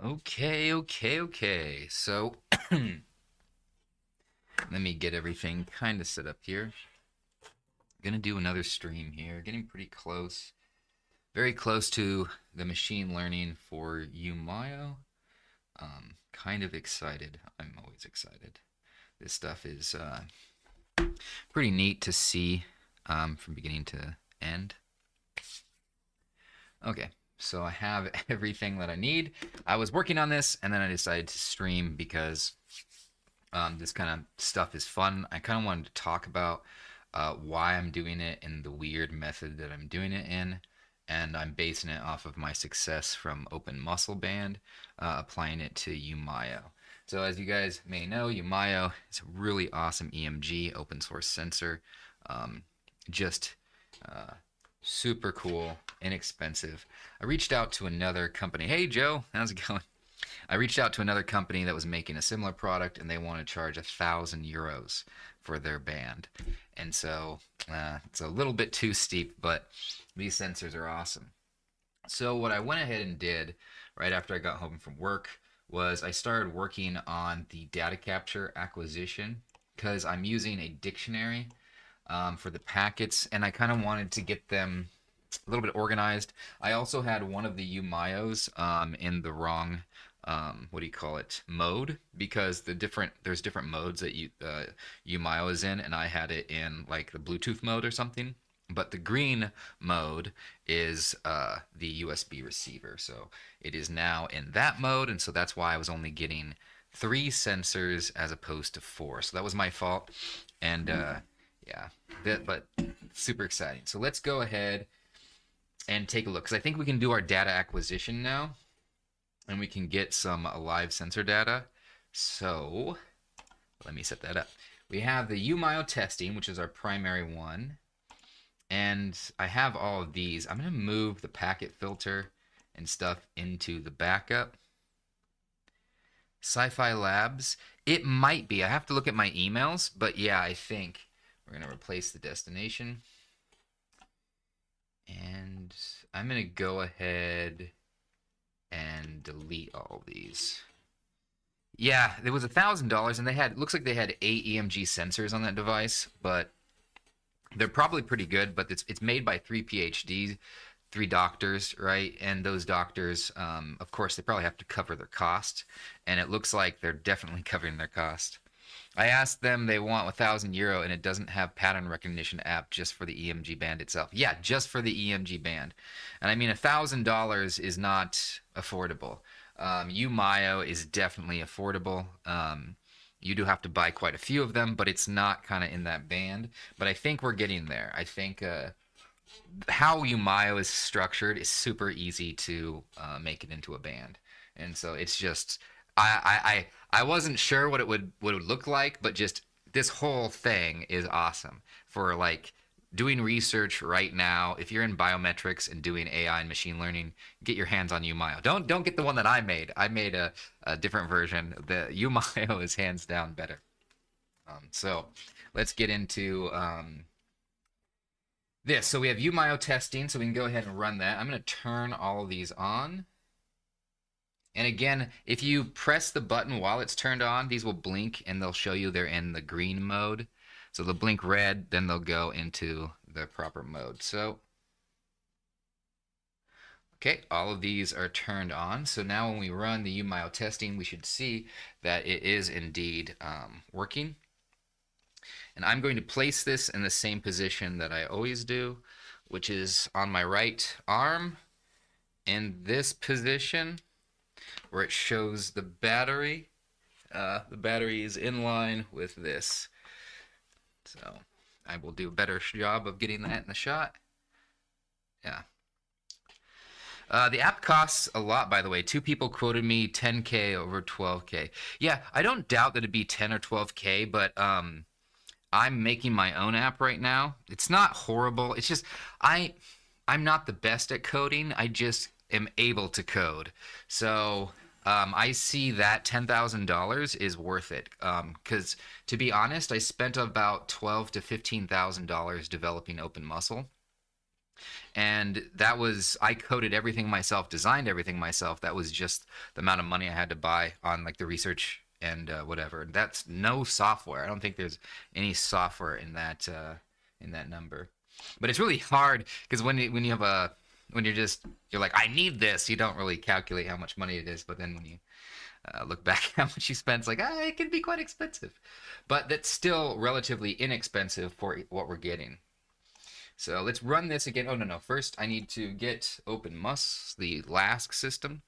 Okay. So let me get everything kind of set up here. Gonna do another stream here. Getting pretty close, very close to the machine learning for uMyo. Kind of excited. I'm always excited. This stuff is pretty neat to see from beginning to end. Okay, so I have everything that I need. I was working on this and then I decided to stream because this kind of stuff is fun. I kind of wanted to talk about why I'm doing it and the weird method that I'm doing it in. And I'm basing it off of my success from Open Muscle Band, applying it to uMyo. So as you guys may know, uMyo is a really awesome EMG open source sensor. Just super cool, inexpensive. I reached out to another company. Hey Joe, how's it going? I reached out to another company that was making a similar product, and they want to charge €1,000 for their band. And so it's a little bit too steep, but these sensors are awesome. So what I went ahead and did right after I got home from work was I started working on the data capture acquisition because I'm using a dictionary for the packets, and I kind of wanted to get them a little bit organized. I also had one of the uMyos in the wrong what do you call it, mode, because there's different modes that uMyo is in, and I had it in like the Bluetooth mode or something. But the green mode is the USB receiver, so it is now in that mode, and so that's why I was only getting 3 sensors as opposed to 4. So that was my fault, and yeah, but super exciting. So let's go ahead and take a look, because I think we can do our data acquisition now, and we can get some live sensor data. So let me set that up. We have the uMyo testing, which is our primary one. And I have all of these. I'm going to move the packet filter and stuff into the backup. Sci-Fi Labs. It might be. I have to look at my emails, but yeah, I think we're going to replace the destination. And I'm going to go ahead and delete all these. Yeah, it was $1,000, and they had, looks like they had 8 EMG sensors on that device, but they're probably pretty good. But it's made by 3 PhDs, 3 doctors, right? And those doctors, of course, they probably have to cover their cost, and it looks like they're definitely covering their cost. I asked them, they want €1,000, and it doesn't have pattern recognition app, just for the EMG band itself. Yeah, just for the EMG band. And I mean, $1,000 is not affordable. uMyo is definitely affordable. You do have to buy quite a few of them, but it's not kind of in that band. But I think we're getting there. I think how uMyo is structured is super easy to make it into a band. And so it's just I wasn't sure what it would look like, but just this whole thing is awesome for like doing research right now. If you're in biometrics and doing AI and machine learning, get your hands on uMyo. Don't get the one that I made. I made a different version. The uMyo is hands down better. So let's get into this. So we have uMyo testing, so we can go ahead and run that. I'm going to turn all of these on. And again, if you press the button while it's turned on, these will blink and they'll show you they're in the green mode. So they'll blink red, then they'll go into the proper mode. So, okay, all of these are turned on. So now when we run the uMyo testing, we should see that it is indeed working. And I'm going to place this in the same position that I always do, which is on my right arm in this position, where it shows the battery. The battery is in line with this. So I will do a better job of getting that in the shot. Yeah. The app costs a lot, by the way. 2 people quoted me 10K over 12K. Yeah, I don't doubt that it'd be 10 or 12K, but I'm making my own app right now. It's not horrible. It's just I'm not the best at coding. I just am able to code. So I see that $10,000 is worth it. Because to be honest, I spent about $12,000 to $15,000 developing Open Muscle. And that was, I coded everything myself, designed everything myself. That was just the amount of money I had to buy on like the research and whatever. That's no software. I don't think there's any software in that number. But it's really hard because when you have a when you're like, I need this, you don't really calculate how much money it is. But then when you look back how much you spent, it's like, it can be quite expensive. But that's still relatively inexpensive for what we're getting. So let's run this again. Oh, no. First, I need to get uMyo, the LASK system.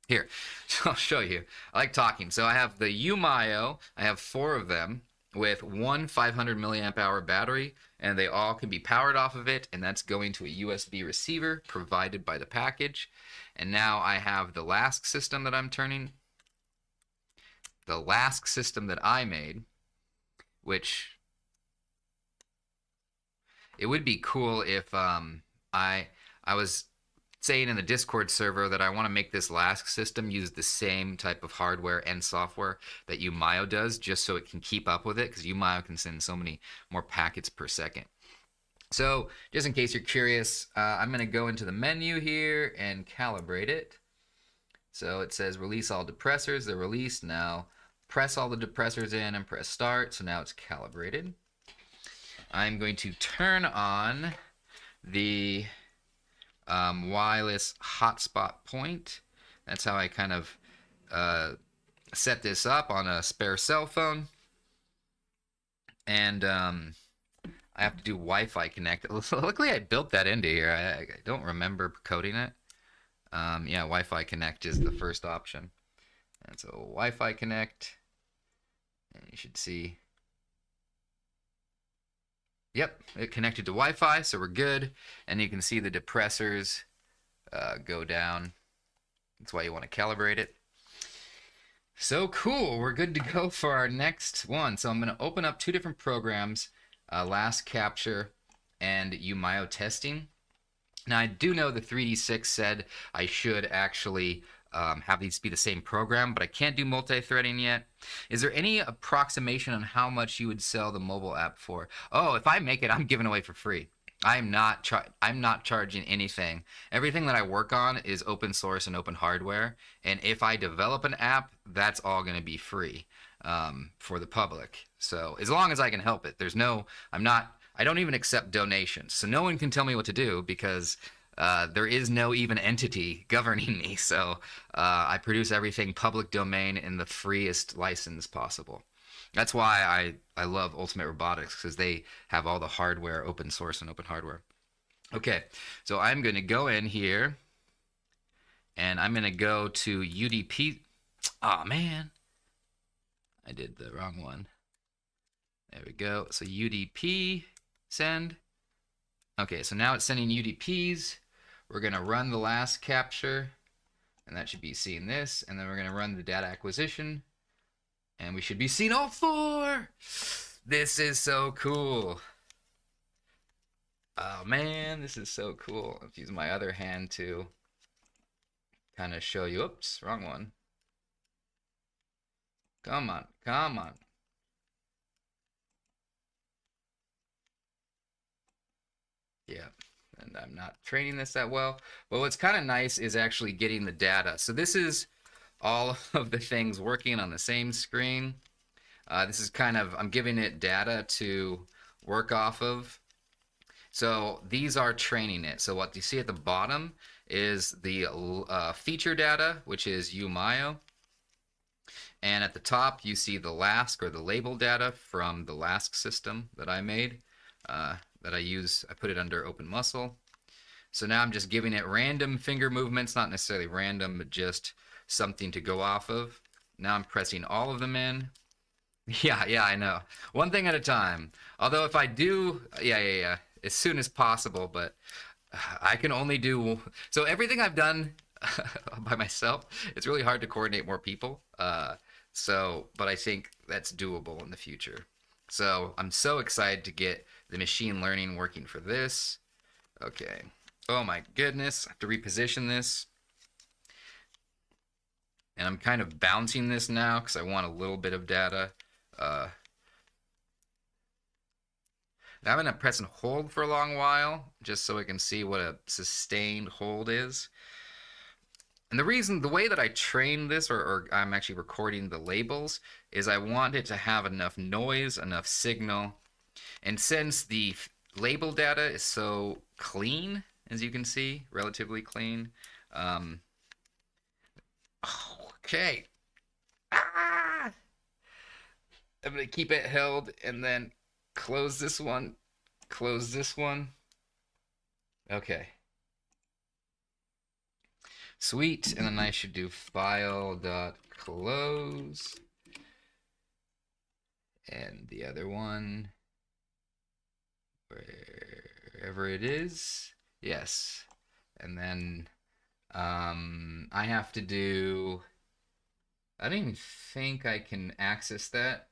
Here, I'll show you. I like talking. So I have the uMyo. I have 4 of them with one 500 milliamp hour battery, and they all can be powered off of it, and that's going to a USB receiver provided by the package. And now I have the LASK system that I'm turning. The LASK system that I made, which it would be cool if I was saying in the Discord server that I want to make this LASK system use the same type of hardware and software that uMyo does, just so it can keep up with it, because uMyo can send so many more packets per second. So just in case you're curious, I'm going to go into the menu here and calibrate it. So it says release all depressors. They're released. Now press all the depressors in and press start. So now it's calibrated. I'm going to turn on the wireless hotspot point. That's how I kind of set this up on a spare cell phone. And I have to do Wi-Fi connect. Luckily, I built that into here. I don't remember coding it. Yeah, Wi-Fi connect is the first option. And so Wi-Fi connect. And you should see. Yep, it connected to Wi-Fi, so we're good. And you can see the depressors go down. That's why you want to calibrate it. So cool, we're good to go for our next one. So I'm going to open up 2 different programs, LASK Capture and uMyo Testing. Now I do know the 3D6 said I should actually have these be the same program, but I can't do multi-threading yet. Is there any approximation on how much you would sell the mobile app for? Oh, if I make it, I'm giving away for free. I'm not charging anything. Everything that I work on is open source and open hardware, and if I develop an app, that's all going to be free for the public. So as long as I can help it, I don't even accept donations, so no one can tell me what to do because there is no even entity governing me. So I produce everything public domain in the freest license possible. That's why I love Ultimate Robotics, because they have all the hardware open source and open hardware. Okay, so I'm going to go in here and I'm going to go to UDP. Oh man, I did the wrong one. There we go. So UDP send. Okay, so now it's sending UDPs. We're going to run the LASK capture, and that should be seeing this, and then we're going to run the data acquisition, and we should be seeing all 4. This is so cool. Oh man, this is so cool. I'll use my other hand to kind of show you. Oops, wrong one. Come on, come on. Yeah, and I'm not training this that well. But what's kind of nice is actually getting the data. So this is all of the things working on the same screen. This is kind of, I'm giving it data to work off of. So these are training it. So what you see at the bottom is the feature data, which is uMyo. And at the top, you see the LASK or the label data from the LASK system that I made, that I use. I put it under uMyo. So now I'm just giving it random finger movements, not necessarily random, but just something to go off of. Now I'm pressing all of them in. Yeah, I know. One thing at a time. Although if I do, yeah, as soon as possible, but I can only do, so everything I've done by myself, it's really hard to coordinate more people. But I think that's doable in the future. So I'm so excited to get the machine learning working for this. Okay. Oh my goodness. I have to reposition this. And I'm kind of bouncing this now because I want a little bit of data. Now I'm gonna press and hold for a long while, just so I can see what a sustained hold is. And the way that I train this, or I'm actually recording the labels, is I want it to have enough noise, enough signal. And since the label data is so clean, as you can see, relatively clean. Um, okay. Ah! I'm going to keep it held and then close this one, close this one. Okay. Sweet. And then I should do file.close. And the other one, wherever it is. Yes. And then I have to do, I don't even think I can access that